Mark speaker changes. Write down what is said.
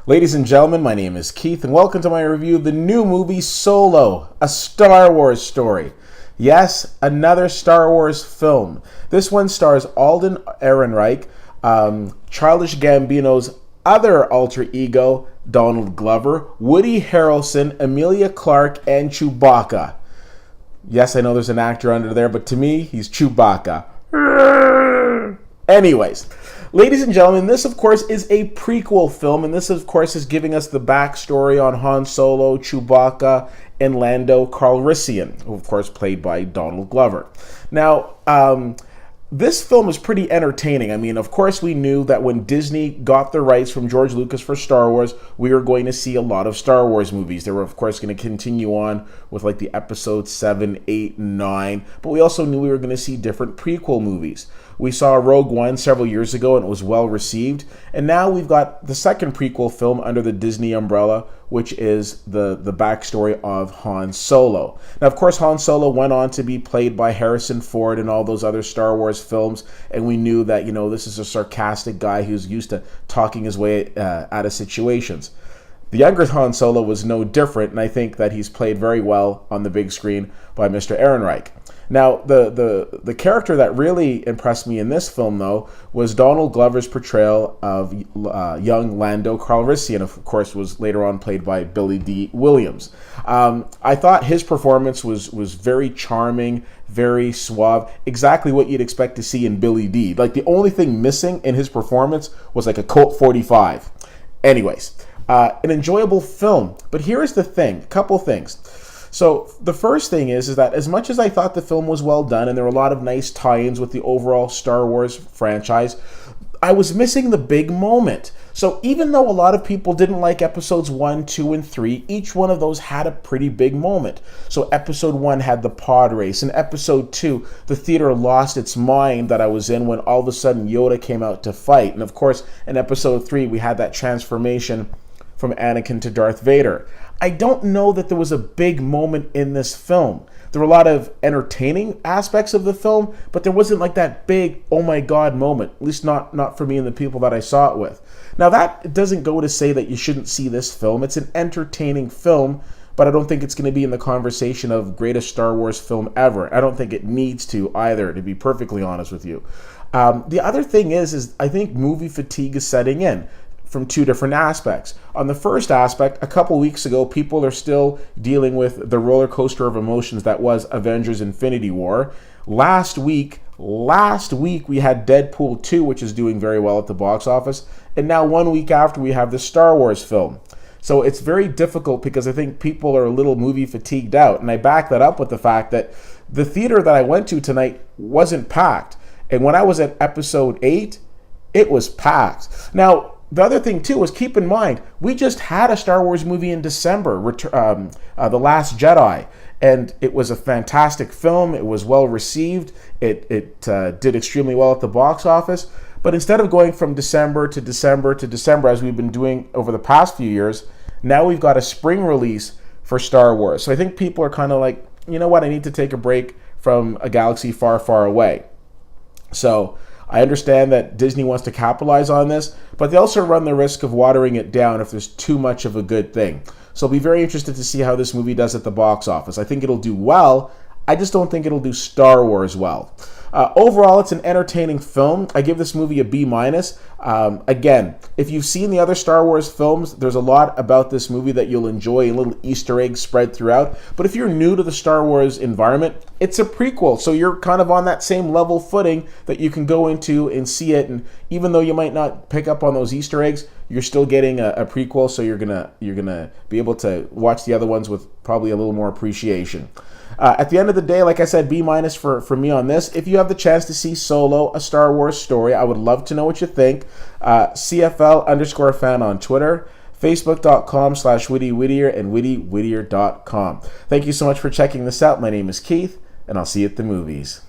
Speaker 1: Ladies and gentlemen, my name is Keith, and welcome to my review of the new movie Solo, a Star Wars story. Yes, another Star Wars film. This one stars Alden Ehrenreich, Childish Gambino's other alter ego, Donald Glover, Woody Harrelson, Emilia Clarke, and Chewbacca. Yes, I know there's an actor under there, but to me, he's Chewbacca. Anyways, ladies and gentlemen, this of course is a prequel film, and this of course is giving us the backstory on Han Solo, Chewbacca, and Lando Calrissian, who of course played by Donald Glover. Now, this film is pretty entertaining. I mean, of course we knew that when Disney got the rights from George Lucas for Star Wars, we were going to see a lot of Star Wars movies. They were of course going to continue on with like the episodes 7, 8, and 9, but we also knew we were going to see different prequel movies. We saw Rogue One several years ago and it was well received, and now we've got the second prequel film under the Disney umbrella, which is the backstory of Han Solo. Now, of course, Han Solo went on to be played by Harrison Ford in all those other Star Wars films, and we knew that, you know, this is a sarcastic guy who's used to talking his way out of situations. The younger Han Solo was no different, and I think that he's played very well on the big screen by Mr. Ehrenreich. Now, the character that really impressed me in this film, though, was Donald Glover's portrayal of young Lando Calrissian, of course, was later on played by Billy D. Williams. I thought his performance was very charming, very suave, exactly what you'd expect to see in Billy D. Like, the only thing missing in his performance was like a Colt 45. Anyways, an enjoyable film. But here's the thing, a couple things. So the first thing is that as much as I thought the film was well done and there were a lot of nice tie-ins with the overall Star Wars franchise, I was missing the big moment. So even though a lot of people didn't like episodes 1, 2, and 3, each one of those had a pretty big moment. So episode 1 had the pod race. In episode 2, the theater lost its mind that I was in when all of a sudden Yoda came out to fight. And of course, in episode 3, we had that transformation from Anakin to Darth Vader. I don't know that there was a big moment in this film. There were a lot of entertaining aspects of the film, but there wasn't like that big, oh my god moment, at least not for me and the people that I saw it with. Now that doesn't go to say that you shouldn't see this film. It's an entertaining film, but I don't think it's going to be in the conversation of greatest Star Wars film ever. I don't think it needs to either, to be perfectly honest with you. The other thing is I think movie fatigue is setting in from two different aspects. On the first aspect, a couple weeks ago, people are still dealing with the roller coaster of emotions that was Avengers Infinity War. Last week, we had Deadpool 2, which is doing very well at the box office. And now 1 week after, we have the Star Wars film. So it's very difficult because I think people are a little movie fatigued out. And I back that up with the fact that the theater that I went to tonight wasn't packed. And when I was at episode 8, it was packed. Now, the other thing, too, is keep in mind, we just had a Star Wars movie in December, The Last Jedi, and it was a fantastic film. It was well received. It did extremely well at the box office. But instead of going from December to December to December, as we've been doing over the past few years, now we've got a spring release for Star Wars. So I think people are kind of like, you know what, I need to take a break from a galaxy far, far away. So I understand that Disney wants to capitalize on this, but they also run the risk of watering it down if there's too much of a good thing. So I'll be very interested to see how this movie does at the box office. I think it'll do well. I just don't think it'll do Star Wars well. Overall, it's an entertaining film. I give this movie a B-. Again, if you've seen the other Star Wars films, there's a lot about this movie that you'll enjoy, a little Easter egg spread throughout. But if you're new to the Star Wars environment, it's a prequel, so you're kind of on that same level footing that you can go into and see it. And even though you might not pick up on those Easter eggs, you're still getting a prequel, so you're gonna be able to watch the other ones with probably a little more appreciation. At the end of the day, like I said, B- for me on this. If you have the chance to see Solo, a Star Wars story, I would love to know what you think. CFL_fan on Twitter, Facebook.com/Witty Whittier, and WittyWhittier.com. Thank you so much for checking this out. My name is Keith, and I'll see you at the movies.